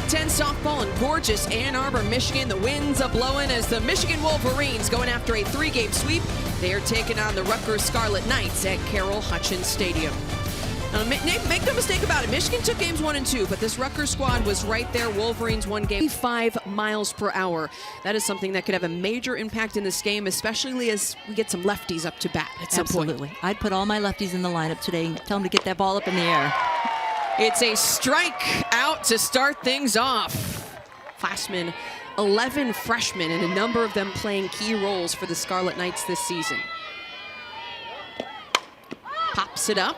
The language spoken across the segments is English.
Ten softball in gorgeous Ann Arbor, Michigan. The winds are blowing as the Michigan Wolverines going after a 3-game sweep. They are taking on the Rutgers Scarlet Knights at Carroll Hutchins Stadium. Now, make no mistake about it, Michigan took games 1 and 2, but this Rutgers squad was right there. Wolverines won game 5 miles per hour. That is something that could have a major impact in this game, especially as we get some lefties up to bat at some point. Absolutely. I'd put all my lefties in the lineup today and tell them to get that ball up in the air. It's a strike out to start things off. Classmen, 11 freshmen, and a number of them playing key roles for the Scarlet Knights this season. Pops it up.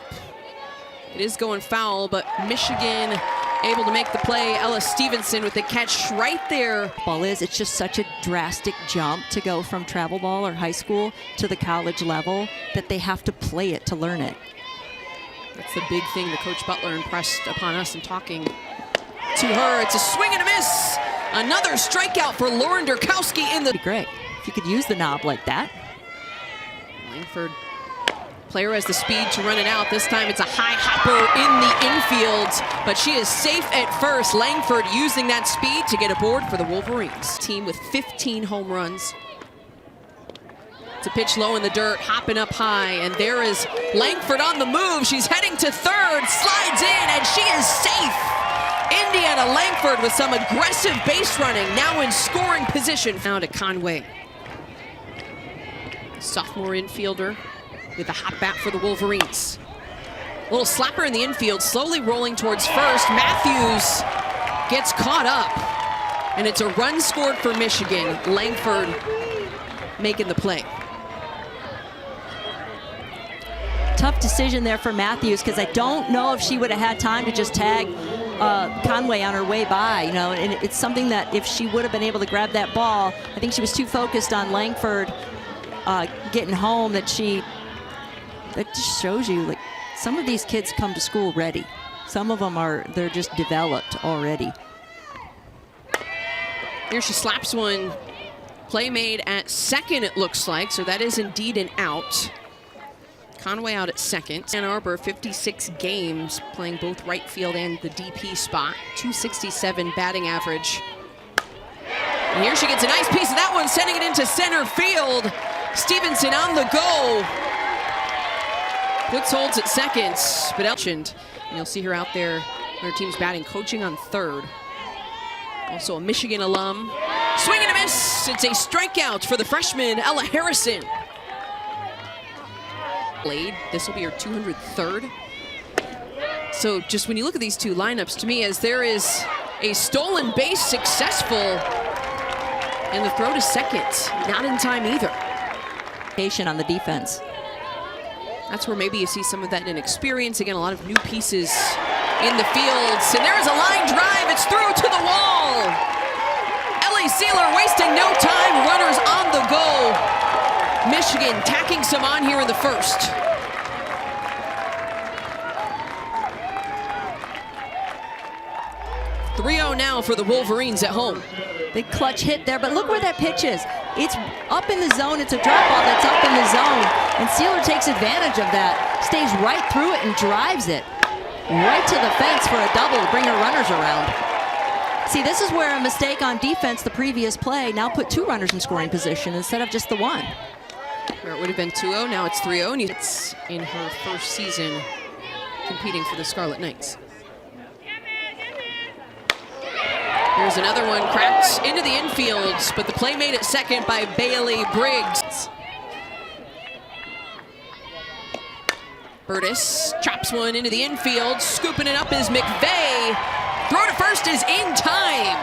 It is going foul, but Michigan able to make the play. Ella Stevenson with the catch right there. Ball is, it's just such a drastic jump to go from travel ball or high school to the college level that they have to play it to learn it. That's the big thing that Coach Butler impressed upon us in talking to her. It's a swing and a miss. Another strikeout for Lauren Durkowski in the... Great, if you could use the knob like that. Langford, player has the speed to run it out. This time it's a high hopper in the infield, but she is safe at first. Langford using that speed to get aboard for the Wolverines. Team with 15 home runs. It's a pitch low in the dirt, hopping up high, and there is Langford on the move. She's heading to third, slides in, and she is safe. Indiana Langford with some aggressive base running, now in scoring position. Now to Conway. Sophomore infielder with a hot bat for the Wolverines. A little slapper in the infield, slowly rolling towards first. Matthews gets caught up, and it's a run scored for Michigan. Langford making the play. Tough decision there for Matthews, because I don't know if she would have had time to just tag Conway on her way by, you know, and it's something that if she would have been able to grab that ball, I think she was too focused on Langford getting home that just shows you, like, some of these kids come to school ready. Some of them they're just developed already. Here she slaps one. Play made at second, it looks like, so that is indeed an out. Conway out at second. Ann Arbor, 56 games, playing both right field and the DP spot. 267 batting average. And here she gets a nice piece of that one, sending it into center field. Stevenson on the go. Woods holds at second, but and you'll see her out there when her team's batting, coaching on third. Also a Michigan alum. Swing and a miss. It's a strikeout for the freshman, Ella Harrison. This will be her 203rd. So just when you look at these two lineups, to me, as there is a stolen base successful, and the throw to second, not in time either. Patient on the defense. That's where maybe you see some of that inexperience. Again, a lot of new pieces in the fields. And there is a line drive. It's through to the wall. Ellie Sealer wasting no time. Runners on the go. Michigan tacking some on here in the first. .3-0 now for the Wolverines at home. Big clutch hit there, but look where that pitch is. It's up in the zone. It's a drop ball that's up in the zone, and Sealer takes advantage of that, stays right through it and drives it right to the fence for a double to bring her runners around. See, this is where a mistake on defense the previous play now put 2 runners in scoring position instead of just the 1. Where it would have been 2-0, now it's 3-0, and it's in her first season competing for the Scarlet Knights. Here's another one cracked into the infield, but the play made at second by Bailey Briggs. Burtis chops one into the infield, scooping it up is McVeigh. Throw to first is in time.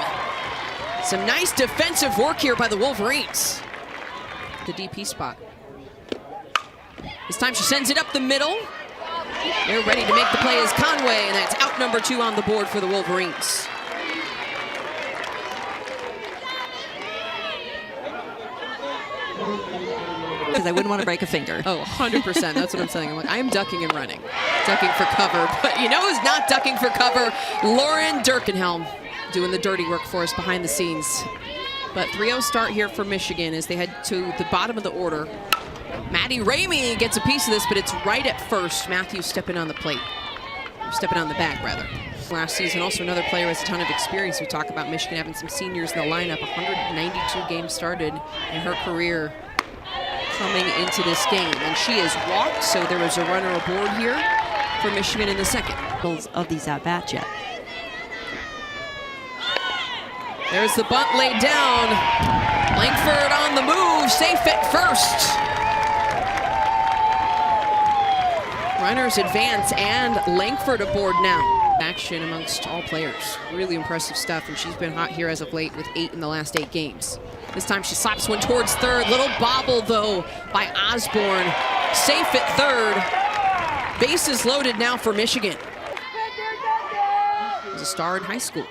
Some nice defensive work here by the Wolverines. The DP spot. This time she sends it up the middle. They're ready to make the play as Conway, and that's out number 2 on the board for the Wolverines. Because I wouldn't want to break a finger. Oh, 100%. That's what I'm saying. I'm like, I'm ducking and running. Ducking for cover. But you know who's not ducking for cover? Lauren Durkenhelm doing the dirty work for us behind the scenes. But 3-0 start here for Michigan as they head to the bottom of the order. Maddie Ramey gets a piece of this, but it's right at first. Matthews stepping on the plate. Stepping on the bag, rather. Last season, also another player has a ton of experience. We talk about Michigan having some seniors in the lineup. 192 games started in her career coming into this game. And she has walked, so there was a runner aboard here for Michigan in the second. Of these at-bats yet. There's the bunt laid down. Langford on the move, safe at first. Runners advance and Langford aboard now. Action amongst all players. Really impressive stuff, and she's been hot here as of late with 8 in the last 8 games. This time she slaps one towards third. Little bobble though by Osborne. Safe at third. Bases loaded now for Michigan. He's a star in high school.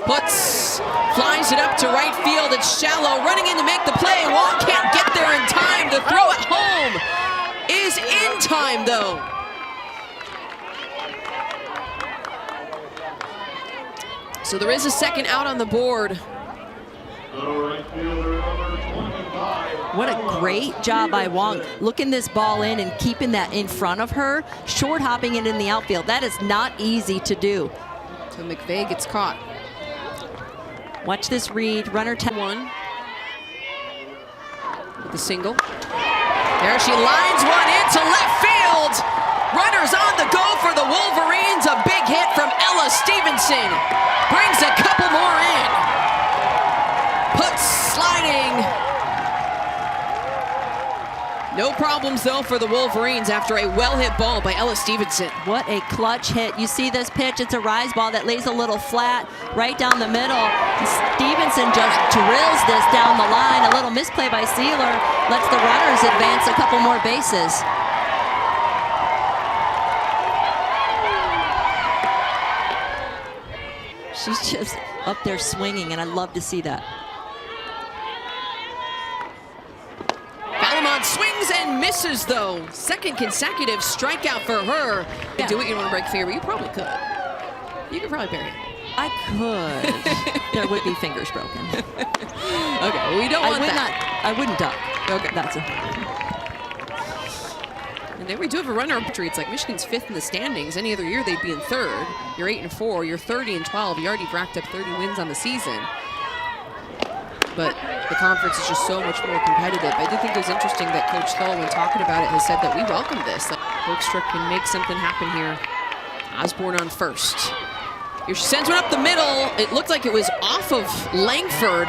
Flies it up to right field. It's shallow, running in to make the play. Wong can't get there in time. The throw at home is in time, though. So there is a second out on the board. What a great job by Wong, looking this ball in and keeping that in front of her, short hopping it in the outfield. That is not easy to do. So McVeigh gets caught. Watch this read, runner 1 with the single. There she lines one into left field. Runners on the go for the Wolverines. A big hit from Ella Stevenson. Brings a couple more in. Puts sliding. No problems though for the Wolverines after a well-hit ball by Ella Stevenson. What a clutch hit. You see this pitch, it's a rise ball that lays a little flat right down the middle. Stevenson just drills this down the line. A little misplay by Sealer lets the runners advance a couple more bases. She's just up there swinging, and I love to see that. Swings and misses though. Second consecutive strikeout for her. Yeah. Do it, you don't want to break fair, but you probably could. You could probably bury it. I could. There would be fingers broken. Okay, well, we don't want that. I wouldn't duck. Okay. That's it. And then we do have a runner-up victory. It's like Michigan's 5th in the standings. Any other year they'd be in 3rd. You're 8-4. You're 30-12. You already racked up 30 wins on the season. But the conference is just so much more competitive. I did think it was interesting that Coach Thull, when talking about it, has said that we welcome this. That Hoekstra can make something happen here. Osborne on first. Here she sends one up the middle. It looked like it was off of Langford.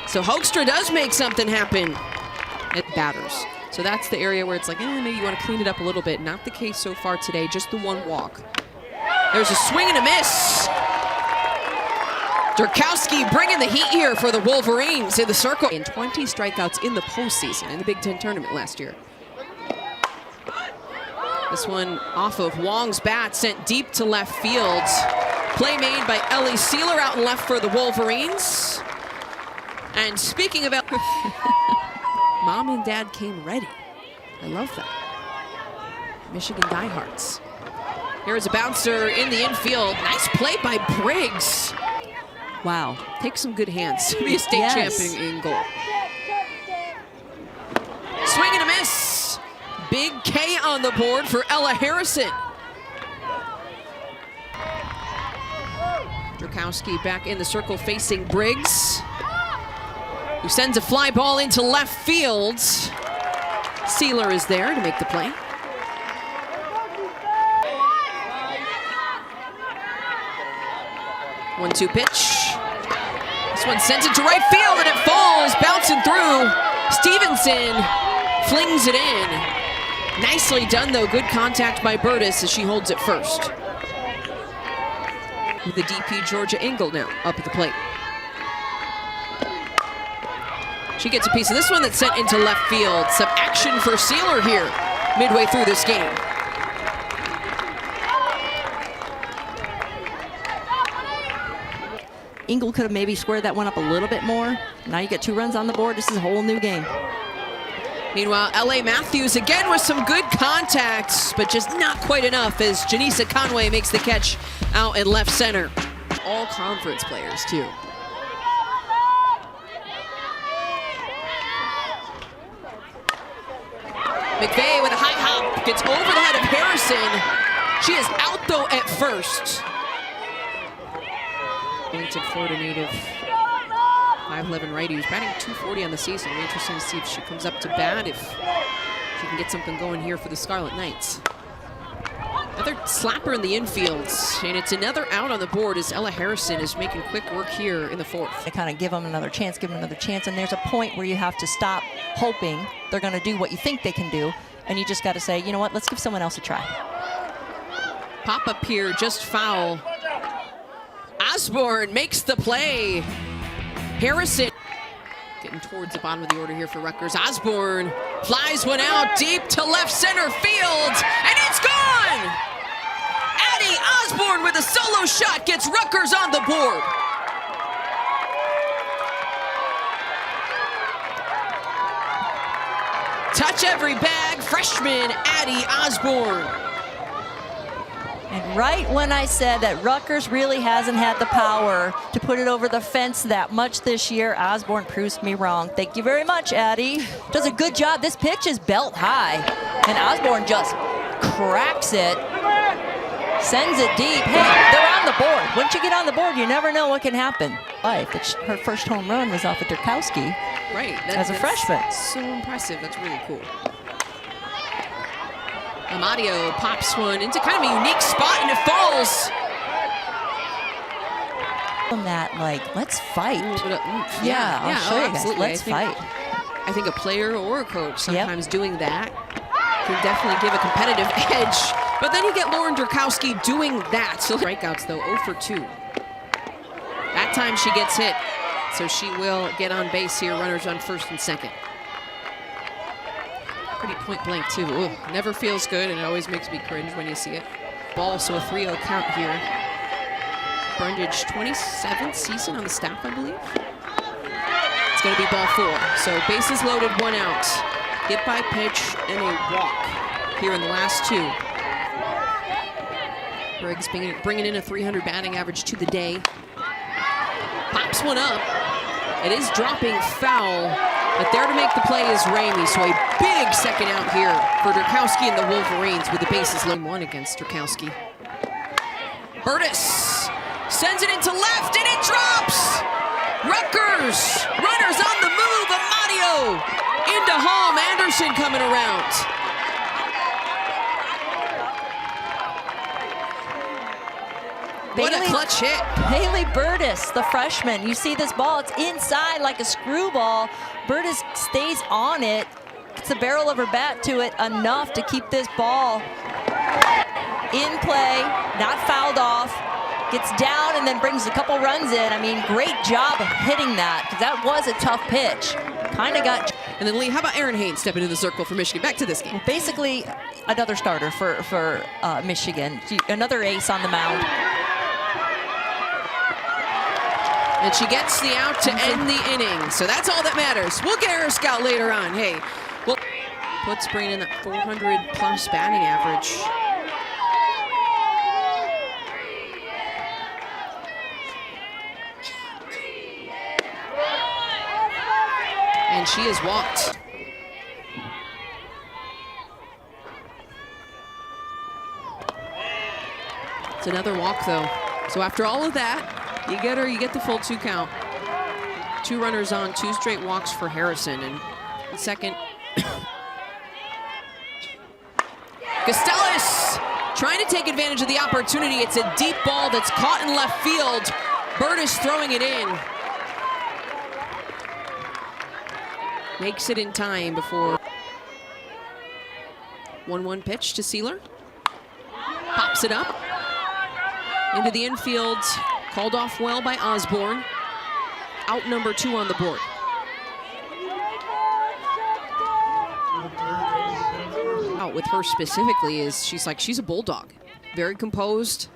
So Hoekstra does make something happen. It batters. So that's the area where it's like, maybe you want to clean it up a little bit. Not the case so far today, just the one walk. There's a swing and a miss. Durkowski bringing the heat here for the Wolverines in the circle. And 20 strikeouts in the postseason in the Big Ten tournament last year. This one off of Wong's bat, sent deep to left field. Play made by Ellie Sealer out and left for the Wolverines. And speaking of Mom and Dad came ready. I love that. Michigan diehards. Here is a bouncer in the infield. Nice play by Briggs. Wow. Takes some good hands to be a state champion in goal. Swing and a miss. Big K on the board for Ella Harrison. Durkowski back in the circle facing Briggs, who sends a fly ball into left field. Sealer is there to make the play. One-two pitch. This one sends it to right field and it falls, bouncing through. Stevenson flings it in. Nicely done though, good contact by Burtis as she holds it first. With the DP Georgia Engel now up at the plate. She gets a piece of this one that's sent into left field. Some action for Sealer here midway through this game. Engel could have maybe squared that one up a little bit more. Now you get 2 runs on the board. This is a whole new game. Meanwhile, L.A. Matthews again with some good contacts, but just not quite enough as Janisa Conway makes the catch out in left center. All conference players, too. McVeigh with a high hop. Gets over the head of Harrison. She is out though at first. Talented Florida native, 5'11" righty who's batting .240 on the season. It'll be interesting to see if she comes up to bat, if she can get something going here for the Scarlet Knights. Another slapper in the infield, and it's another out on the board as Ella Harrison is making quick work here in the fourth. They kind of give them another chance, and there's a point where you have to stop hoping they're going to do what you think they can do, and you just got to say, you know what, let's give someone else a try. Pop up here, just foul. Osborne makes the play. Harrison getting towards the bottom of the order here for Rutgers. Osborne flies one out deep to left center field, and it's gone! Addie Osborne with a solo shot gets Rutgers on the board. Touch every bag, freshman Addie Osborne. And right when I said that Rutgers really hasn't had the power to put it over the fence that much this year, Osborne proves me wrong. Thank you very much, Addie. Does a good job. This pitch is belt high, and Osborne just cracks it, sends it deep. Hey, they're on the board. Once you get on the board, you never know what can happen. Her first home run was off of Durkowski, right, as a freshman. So impressive. That's really cool. Amadio pops one into kind of a unique spot, and it falls. On that, like, let's fight. Yeah, I'll show you guys. Let's fight. I think a player or a coach sometimes doing that can definitely give a competitive edge. But then you get Lauren Durkowski doing that. So strikeouts though, 0 for 2. That time she gets hit, so she will get on base here. Runners on first and second. Pretty point blank too. Ooh, never feels good, and it always makes me cringe when you see it. Ball, so a 3-0 count here. Brundage, 27th season on the staff, I believe. It's going to be ball 4. So bases loaded, 1 out. Hit by pitch and a walk here in the last 2. Briggs bringing in a 300 batting average to the day. Pops one up. It is dropping foul, but there to make the play is Ramey. So a big second out here for Durkowski and the Wolverines with the bases loaded. 1 against Durkowski. Burtis sends it into left, and it drops! Rutgers, runners on the move. Amadio into home. Anderson coming around. What a clutch hit. Haley Burtis, the freshman. You see this ball, it's inside like a screwball. Burtis stays on it, gets the barrel of her bat to it enough to keep this ball in play, not fouled off, gets down and then brings a couple runs in. I mean, great job of hitting that, because that was a tough pitch. Kind of got... And then Lee, how about Aaron Haynes stepping into the circle for Michigan? Back to this game. Basically, another starter for Michigan. Another ace on the mound. And she gets the out to end the inning. So that's all that matters. We'll get her scout later on. Hey, well, puts bringing in that 400-plus batting average. And she is walked. It's another walk, though. So after all of that, you get her, you get the full 2 count. 2 runners on, 2 straight walks for Harrison. And second, Costellas trying to take advantage of the opportunity. It's a deep ball that's caught in left field. Burtis throwing it in. Makes it in time before 1-1 pitch to Sealer. Pops it up into the infield. Called off well by Osborne. Out number 2 on the board. Out with her specifically is she's a bulldog. Very composed,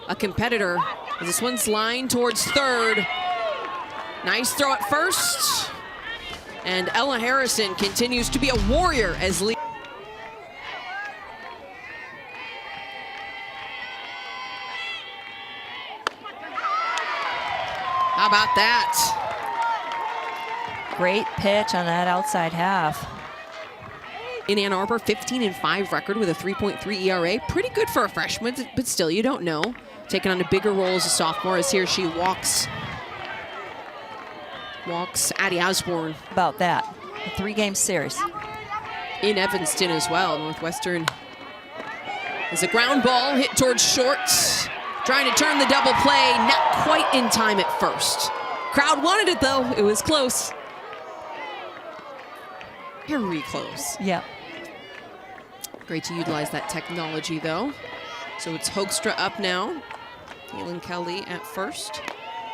a competitor. This one's lined towards third. Nice throw at first. And Ella Harrison continues to be a warrior as Lee. How about that? Great pitch on that outside half. In Ann Arbor, 15-5 record with a 3.3 ERA. Pretty good for a freshman, but still, you don't know. Taking on a bigger role as a sophomore, as here she walks Addie Osborne. About that, a 3-game series. In Evanston as well. Northwestern is a ground ball hit towards short. Trying to turn the double play, not quite in time at first. Crowd wanted it though, it was close. Very close. Yeah. Great to utilize that technology though. So it's Hoekstra up now. Galen Kelly at first,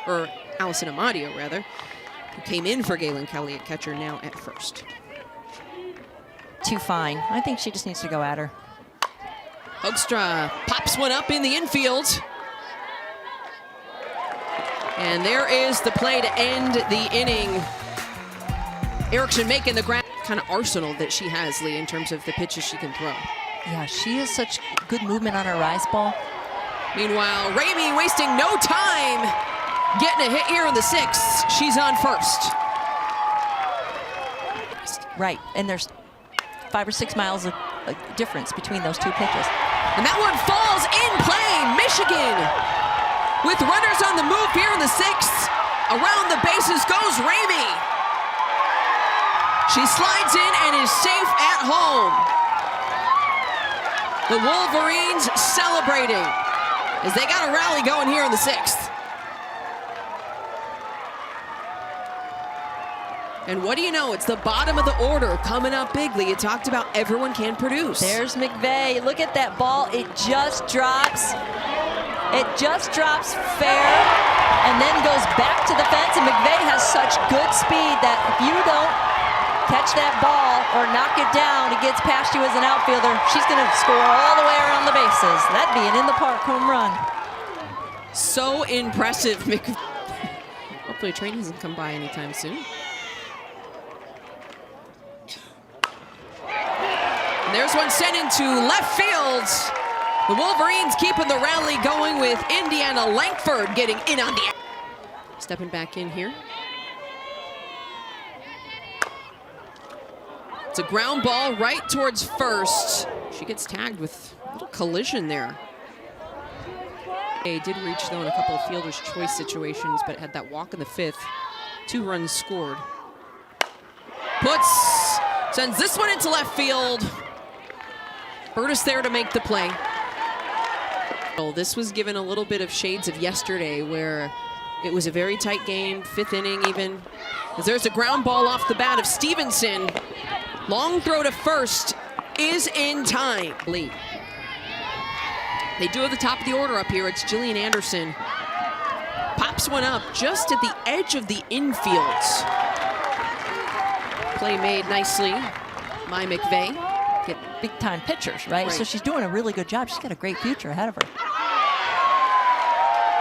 or Allison Amadio rather, who came in for Galen Kelly at catcher, now at first. Too fine. I think she just needs to go at her. Hoekstra pops one up in the infield. And there is the play to end the inning. Erickson making the ground. Kind of arsenal that she has, Lee, in terms of the pitches she can throw. Yeah, she has such good movement on her rise ball. Meanwhile, Ramey wasting no time getting a hit here in the 6th. She's on first. Right, and there's 5 or 6 miles of difference between those two pitches. And that one falls in play. Michigan with runners on the move here in the 6th. Around the bases goes Ramey. She slides in and is safe at home. The Wolverines celebrating as they got a rally going here in the 6th. And what do you know? It's the bottom of the order coming up bigly. You talked about everyone can produce. There's McVeigh. Look at that ball. It just drops. It just drops fair and then goes back to the fence. And McVeigh has such good speed that if you don't catch that ball or knock it down, it gets past you as an outfielder, she's going to score all the way around the bases. That'd be an in-the-park home run. So impressive. Hopefully a train doesn't come by anytime soon. And there's one sent into left field. The Wolverines keeping the rally going with Indiana Langford getting in on the... Stepping back in here. It's a ground ball right towards first. She gets tagged with a little collision there. They did reach though in a couple of fielder's choice situations, but had that walk in the 5th. 2 runs scored. Sends this one into left field. Burtis there to make the play. Well, this was given a little bit of shades of yesterday where it was a very tight game, 5th inning even. As there's a ground ball off the bat of Stevenson. Long throw to first is in time. Lee. They do have the top of the order up here. It's Jillian Anderson. Pops one up just at the edge of the infield. Play made nicely by McVeigh. Get big-time pitchers, right? So she's doing a really good job. She's got a great future ahead of her.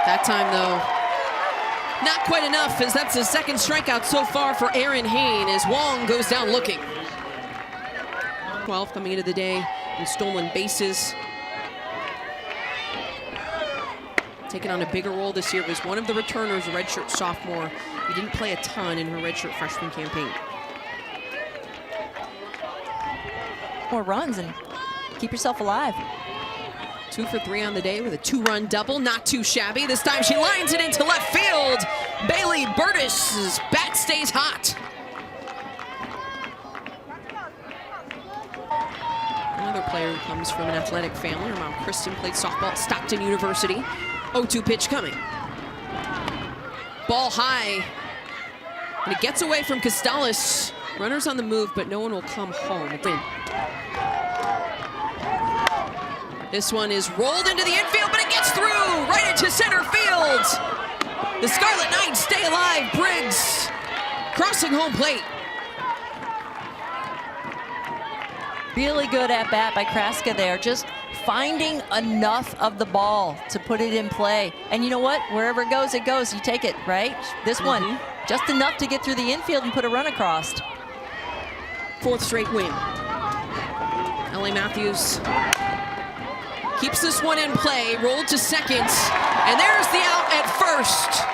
That time, though, not quite enough, as that's the 2nd strikeout so far for Erin Hain as Wong goes down looking. 12 coming into the day in stolen bases. Taking on a bigger role this year was one of the returners, a redshirt sophomore. He didn't play a ton in her redshirt freshman campaign. More runs and keep yourself alive. 2 for 3 on the day with a 2-run double, not too shabby. This time she lines it into left field. Bailey Burtis' bat stays hot. Another player who comes from an athletic family. Her mom, Kristen, played softball at Stockton University. 0-2 pitch coming. Ball high. And it gets away from Costales. Runners on the move, but no one will come home. This one is rolled into the infield, but it gets through right into center field. The Scarlet Knights stay alive. Briggs crossing home plate. Really good at bat by Kraska there, just finding enough of the ball to put it in play. And you know what? Wherever it goes, you take it, right? This one, just enough to get through the infield and put a run across. 4th straight win. Ellie Matthews keeps this one in play, rolled to second, and there's the out at first.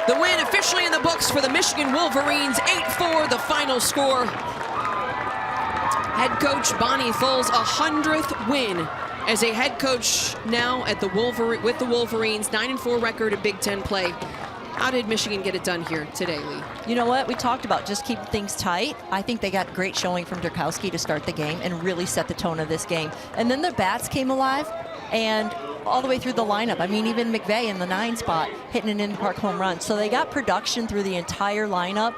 The win officially in the books for the Michigan Wolverines, 8-4 the final score. Head coach Bonnie Foles, 100th win as a head coach now at the with the Wolverines. 9-4 record in Big Ten play. How did Michigan get it done here today, Lee? You know what? We talked about just keeping things tight. I think they got great showing from Durkowski to start the game and really set the tone of this game. And then the bats came alive, and all the way through the lineup. I mean, even McVeigh in the 9 spot hitting an in-park home run. So they got production through the entire lineup.